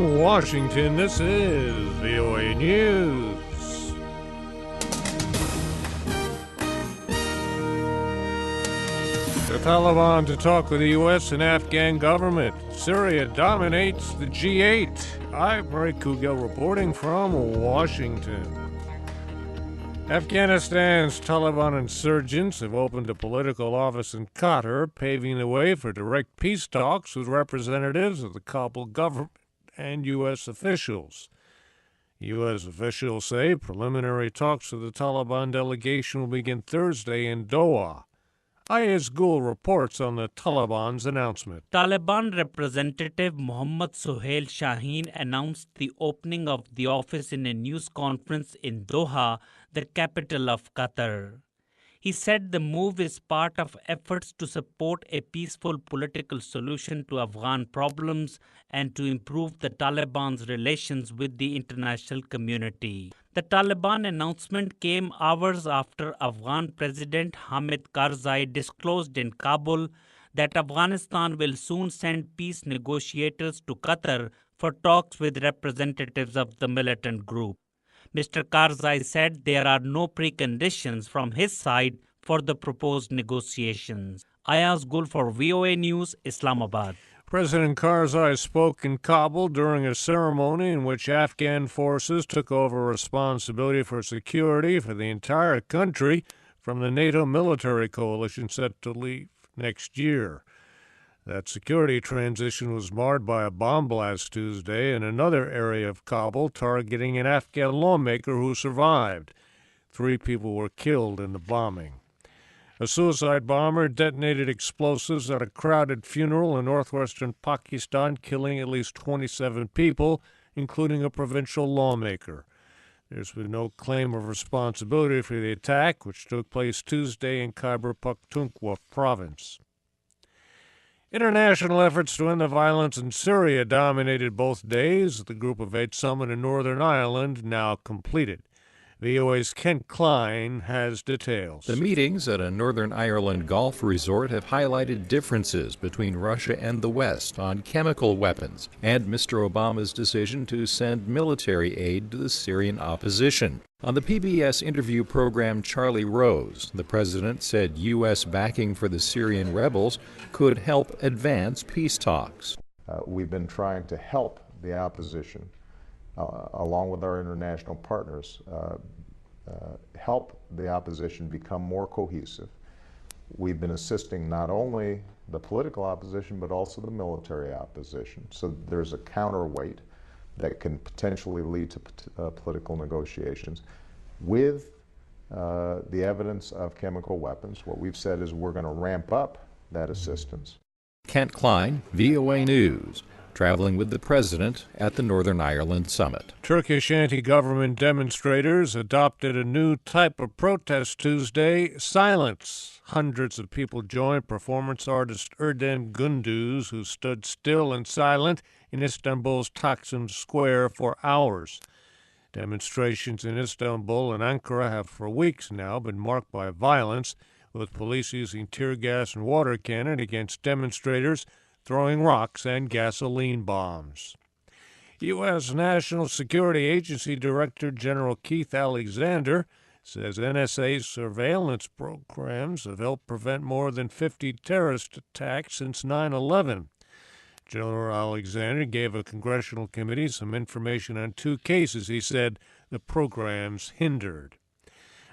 From Washington, this is VOA News. The Taliban to talk with the U.S. and Afghan government. Syria dominates the G8. I'm Ray Kouguell reporting from Washington. Afghanistan's Taliban insurgents have opened a political office in Qatar, paving the way for direct peace talks with representatives of the Kabul government and U.S. officials. U.S. officials say preliminary talks with the Taliban delegation will begin Thursday in Doha. Ayaz Gul reports on the Taliban's announcement. Taliban representative Mohammed Sohail Shaeen announced the opening of the office in a news conference in Doha, the capital of Qatar. He said the move is part of efforts to support a peaceful political solution to Afghan problems and to improve the Taliban's relations with the international community. The Taliban announcement came hours after Afghan President Hamid Karzai disclosed in Kabul that Afghanistan will soon send peace negotiators to Qatar for talks with representatives of the militant group. Mr. Karzai said there are no preconditions from his side for the proposed negotiations. Ayaz Gul for VOA News, Islamabad. President Karzai spoke in Kabul during a ceremony in which Afghan forces took over responsibility for security for the entire country from the NATO military coalition set to leave next year. That security transition was marred by a bomb blast Tuesday in another area of Kabul, targeting an Afghan lawmaker who survived. 3 people were killed in the bombing. A suicide bomber detonated explosives at a crowded funeral in northwestern Pakistan, killing at least 27 people, including a provincial lawmaker. There's been no claim of responsibility for the attack, which took place Tuesday in Khyber Pakhtunkhwa province. International efforts to end the violence in Syria dominated both days. The Group of 8 summit in Northern Ireland now completed. VOA's Kent Klein has details. The meetings at a Northern Ireland golf resort have highlighted differences between Russia and the West on chemical weapons and Mr. Obama's decision to send military aid to the Syrian opposition. On the PBS interview program Charlie Rose, the president said U.S. backing for the Syrian rebels could help advance peace talks. We've been trying to help the opposition, along with our international partners, help the opposition become more cohesive. We've been assisting not only the political opposition, but also the military opposition. So there's a counterweight that can potentially lead to political negotiations. With the evidence of chemical weapons, what we've said is we're going to ramp up that assistance. Kent Klein, VOA News, traveling with the president at the Northern Ireland summit. Turkish anti-government demonstrators adopted a new type of protest Tuesday: silence. Hundreds of people joined performance artist Erdem Gündüz, who stood still and silent in Istanbul's Taksim Square for hours. Demonstrations in Istanbul and Ankara have for weeks now been marked by violence, with police using tear gas and water cannon against demonstrators, throwing rocks and gasoline bombs. U.S. National Security Agency Director General Keith Alexander says NSA's surveillance programs have helped prevent more than 50 terrorist attacks since 9/11. General Alexander gave a congressional committee some information on 2 cases he said the programs hindered.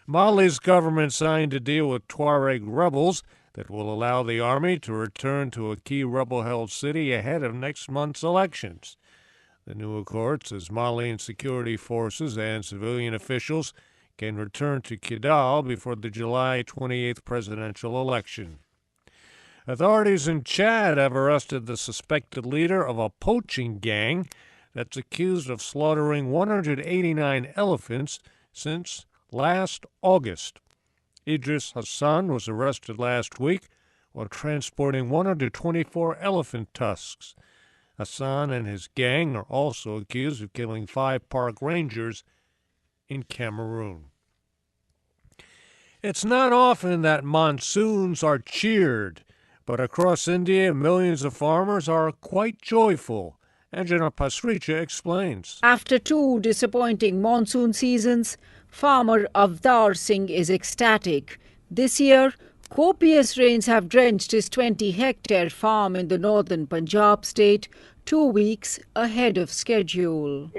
Mali's government signed a deal with Tuareg rebels that will allow the army to return to a key rebel-held city ahead of next month's elections. The new accord says Malian security forces and civilian officials can return to Kidal before the July 28th presidential election. Authorities in Chad have arrested the suspected leader of a poaching gang that's accused of slaughtering 189 elephants since last August. Idris Hassan was arrested last week while transporting 124 elephant tusks. Hassan and his gang are also accused of killing 5 park rangers in Cameroon. It's not often that monsoons are cheered, but across India, millions of farmers are quite joyful Anjana Pasricha explains. After 2 disappointing monsoon seasons, farmer Avdar Singh is ecstatic. This year, copious rains have drenched his 20-hectare farm in the northern Punjab state 2 weeks ahead of schedule.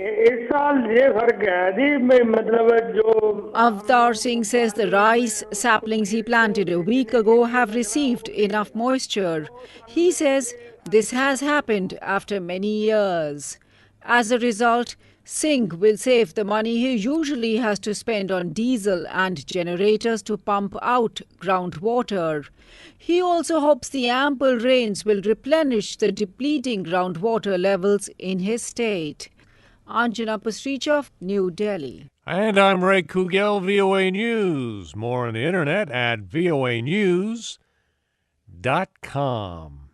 Avdar Singh says the rice saplings he planted a week ago have received enough moisture. He says this has happened after many years. As a result, Singh will save the money he usually has to spend on diesel and generators to pump out groundwater. He also hopes the ample rains will replenish the depleting groundwater levels in his state. Anjana Pasricha, New Delhi. And I'm Ray Kouguell, VOA News. More on the internet at voanews.com.